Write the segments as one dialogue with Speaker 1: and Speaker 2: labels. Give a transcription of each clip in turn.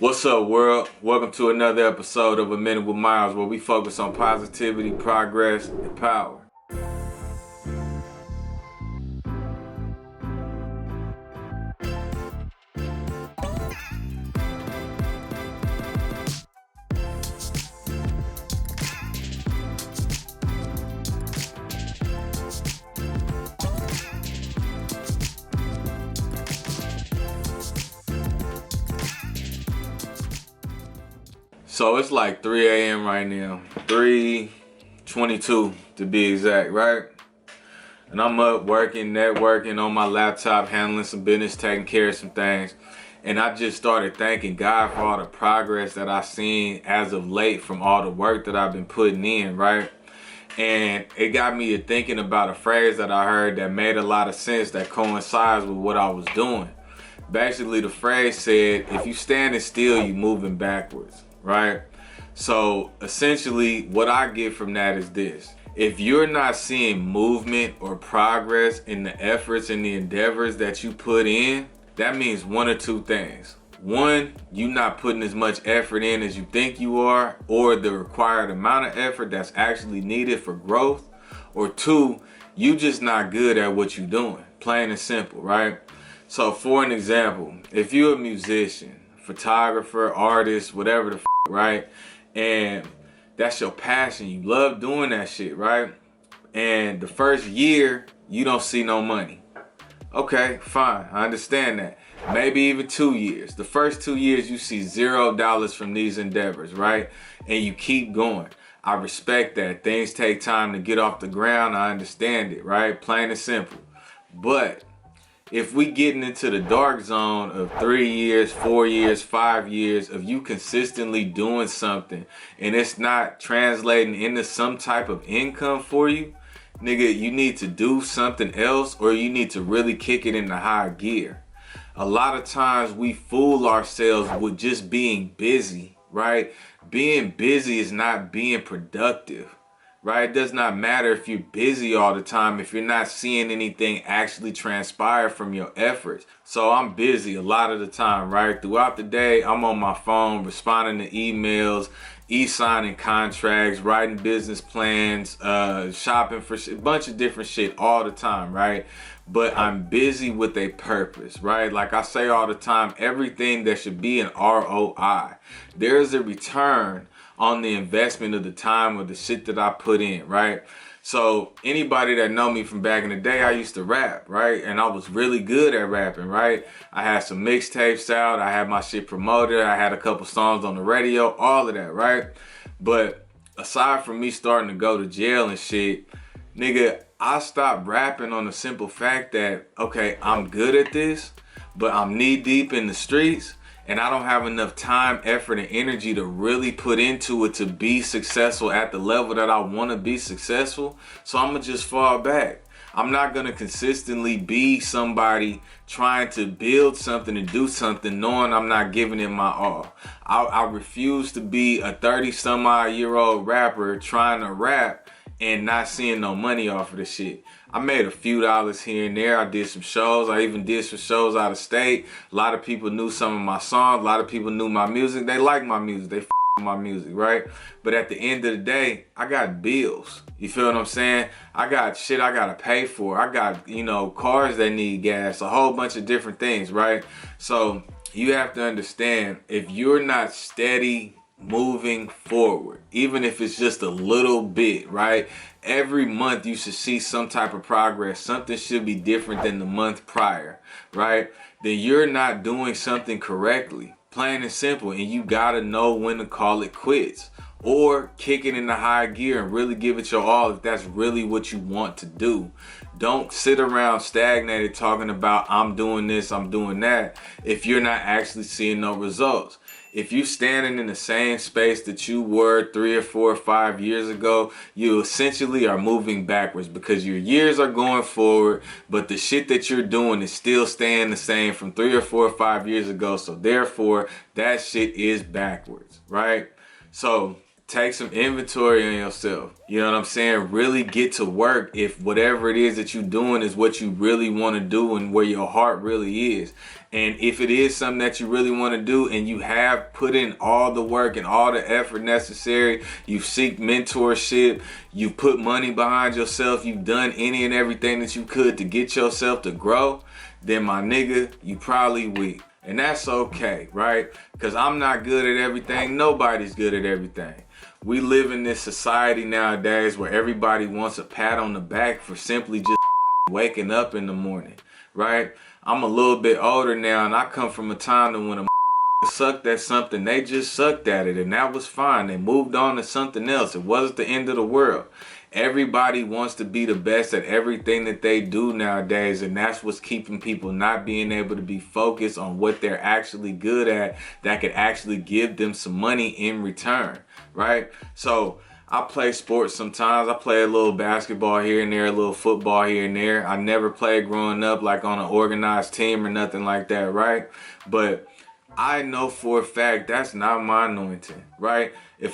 Speaker 1: What's up, world? Welcome to another episode of A Minute with Miles, where we focus on positivity, progress, and power. So it's like 3 a.m. right now, 3:22 to be exact, right? And I'm up working, networking on my laptop, handling some business, taking care of some things. And I just started thanking God for all the progress that I've seen as of late from all the work that I've been putting in, right? And it got me to thinking about a phrase that I heard that made a lot of sense that coincides with what I was doing. Basically, the phrase said, if you standing still, you moving backwards, right? So essentially what I get from that is this: if you're not seeing movement or progress in the efforts and the endeavors that you put in, that means one or two things. One, you not putting as much effort in as you think you are, or the required amount of effort that's actually needed for growth. Or two, you just not good at what you're doing, plain and simple, right? So for an example, if you're a musician, photographer, artist, whatever the right? And that's your passion. You love doing that shit, right? And the first year, you don't see no money. Okay, fine. I understand that. Maybe even 2 years. The first 2 years, you see $0 from these endeavors, right? And you keep going. I respect that. Things take time to get off the ground. I understand it, right? Plain and simple. But if we getting into the dark zone of 3 years, 4 years, 5 years of you consistently doing something and it's not translating into some type of income for you, nigga, you need to do something else, or you need to really kick it into high gear. A lot of times we fool ourselves with just being busy, right? Being busy is not being productive. Right? It does not matter if you're busy all the time if you're not seeing anything actually transpire from your efforts. So I'm busy a lot of the time, right? Throughout the day, I'm on my phone responding to emails, e-signing contracts, writing business plans, shopping for a bunch of different shit all the time, right? But I'm busy with a purpose, right? Like I say all the time, everything there should be an ROI. There is a return on the investment of the time or the shit that I put in, right? So anybody that know me from back in the day, I used to rap, right? And I was really good at rapping, right? I had some mixtapes out, I had my shit promoted, I had a couple songs on the radio, all of that, right? But aside from me starting to go to jail and shit, nigga, I stopped rapping on the simple fact that, okay, I'm good at this, but I'm knee deep in the streets, and I don't have enough time, effort, and energy to really put into it to be successful at the level that I want to be successful. So I'm going to just fall back. I'm not going to consistently be somebody trying to build something and do something knowing I'm not giving it my all. I refuse to be a 30-some-odd-year-old rapper trying to rap and not seeing no money off of the shit. I made a few dollars here and there. I did some shows. I even did some shows out of state. A lot of people knew some of my songs. A lot of people knew my music. They like my music. They with my music, right? But at the end of the day, I got bills. You feel what I'm saying? I got shit I gotta pay for. I got, cars that need gas, a whole bunch of different things, right? So you have to understand, if you're not steady moving forward, even if it's just a little bit, right? Every month you should see some type of progress. Something should be different than the month prior, right? Then you're not doing something correctly, plain and simple. And you gotta know when to call it quits or kick it into high gear and really give it your all if that's really what you want to do. Don't sit around stagnated talking about I'm doing this, I'm doing that, if you're not actually seeing no results. If you're standing in the same space that you were 3 or 4 or 5 years ago, you essentially are moving backwards because your years are going forward, but the shit that you're doing is still staying the same from 3 or 4 or 5 years ago. So therefore, that shit is backwards, right? So take some inventory on yourself. You know what I'm saying? Really get to work if whatever it is that you're doing is what you really want to do and where your heart really is. And if it is something that you really want to do and you have put in all the work and all the effort necessary, you've seeked mentorship, you've put money behind yourself, you've done any and everything that you could to get yourself to grow, then my nigga, you probably weak. And that's okay, right? Because I'm not good at everything. Nobody's good at everything. We live in this society nowadays where everybody wants a pat on the back for simply just waking up in the morning, right? I'm a little bit older now, and I come from a time that when a sucked at something, they just sucked at it, and that was fine. They moved on to something else. It wasn't the end of the world. Everybody wants to be the best at everything that they do nowadays, and that's what's keeping people not being able to be focused on what they're actually good at that could actually give them some money in return, right? So I play sports sometimes. I play a little basketball here and there, a little football here and there. I never played growing up like on an organized team or nothing like that, right? But I know for a fact that's not my anointing, right? If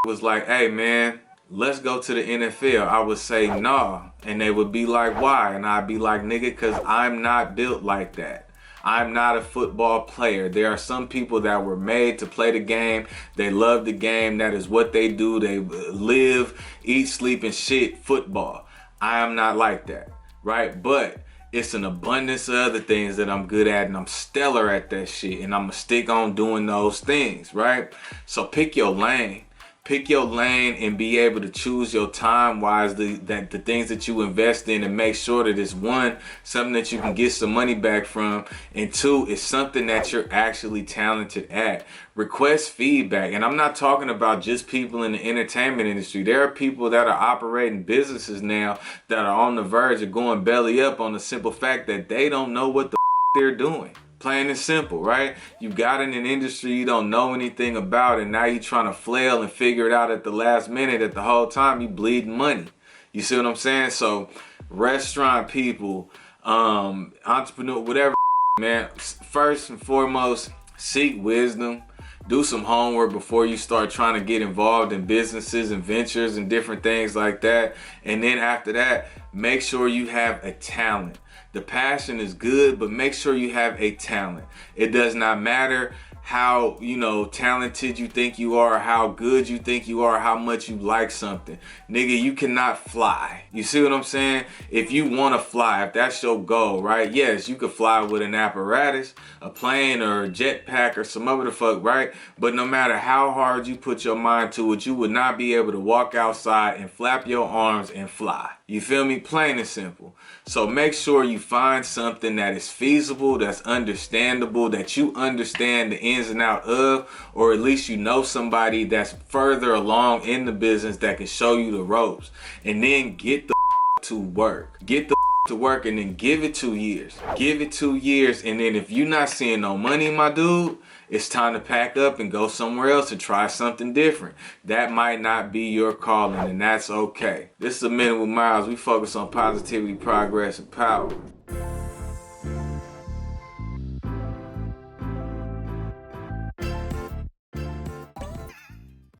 Speaker 1: was like, hey man, let's go to the NFL, I would say nah. And they would be like, why? And I'd be like, nigga, because I'm not built like that. I'm not a football player. There are some people that were made to play the game. They love the game. That is what they do. They live, eat, sleep, and shit football. I am not like that, right? But it's an abundance of other things that I'm good at, and I'm stellar at that shit, and I'm gonna stick on doing those things, right? So pick your lane. Pick your lane and be able to choose your time wisely, that the things that you invest in, and make sure that it's one, something that you can get some money back from, and two, it's something that you're actually talented at. Request feedback. And I'm not talking about just people in the entertainment industry. There are people that are operating businesses now that are on the verge of going belly up on the simple fact that they don't know what the they're doing. Plain and simple, right? You got in an industry you don't know anything about, and now you're trying to flail and figure it out at the last minute. At the whole time you bleeding money. You see what I'm saying? So restaurant people, entrepreneur, whatever, man, first and foremost, seek wisdom. Do some homework before you start trying to get involved in businesses and ventures and different things like that. And then after that, make sure you have a talent. The passion is good, but make sure you have a talent. It does not matter how, talented you think you are, how good you think you are, how much you like something. Nigga, you cannot fly. You see what I'm saying? If you want to fly, if that's your goal, right? Yes, you could fly with an apparatus, a plane or a jetpack or some other fuck, right? But no matter how hard you put your mind to it, you would not be able to walk outside and flap your arms and fly. You feel me? Plain and simple. So make sure you find something that is feasible, that's understandable, that you understand the ins and out of, or at least you know somebody that's further along in the business that can show you the ropes. And then get the to work. Get the to work, and then give it 2 years. Give it 2 years, and then if you're not seeing no money, my dude, it's time to pack up and go somewhere else and try something different. That might not be your calling, and that's okay. This is A Minute with Miles. We focus on positivity, progress, and power.